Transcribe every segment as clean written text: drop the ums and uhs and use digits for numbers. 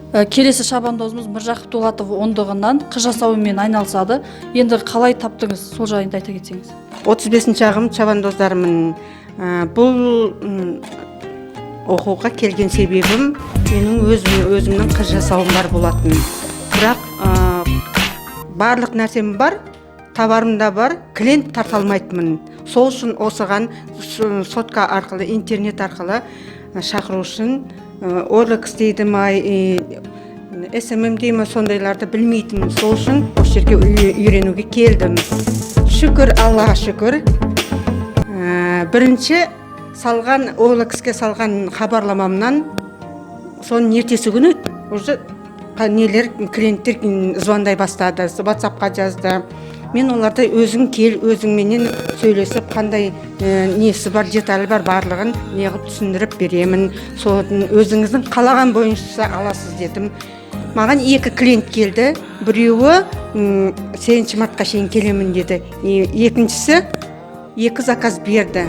Келесі шабандозымыз Міржақып Дулатов ондығынан қыз жасаумен айналысады. Енді қалай таптыңыз, сол жайында айта кетсеңіз. 35 ағым шабандоздарымын. Бұл оқуға келген себебім менің өзімнің қыз жасауым бар болатын. Бірақ барлық нәрсем бар, табарым да бар, клиент тарта алмайтынмын. Сол үшін осыған сотка арқылы, интернет арқылы шақыру үшін OLX дейді ма, SMM дейді ма, сондайларды білмейтінмін. Сол үшін осы жерге үйренуге келдім. Шүкір, Аллаға шүкір. Бірінші OLX-ке салған хабарламамнан соның ертесі күні уже клиенттер звондай бастады, WhatsApp-қа жазды. Мен оларды өзің кел, өзіңменен сөйлесіп, қандай несі бар, деталі бар, барлығын неғып түсіндіріп беремін. Соны өзіңіздің қалаған бойынша аласыз дедім. Маған 2 клиент келді. Біреуі 7 мартқа шейін келемін деді. Екіншісі 2 заказ берді.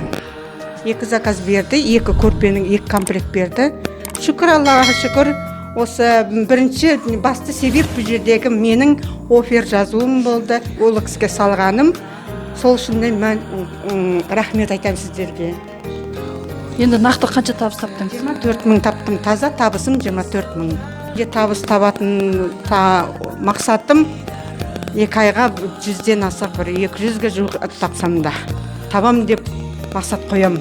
2 заказ берді, 2 көрпенің 2 комплект берді. Шүкір, Аллаға шүкір. Осы бірінші басты себеп бұл жердегі менің офер жазуым болды, OLX-ке салғаным. Сол үшін мен рахмет айтамын сіздерге. Енді нақты қанша табыс таптыңыз? 24 мың таптым, таза табысым 24 мың. Табыс табатын мақсатым 2 айға 100-ден аса, 200-ге жуық тапсам да табам деп мақсат қоям.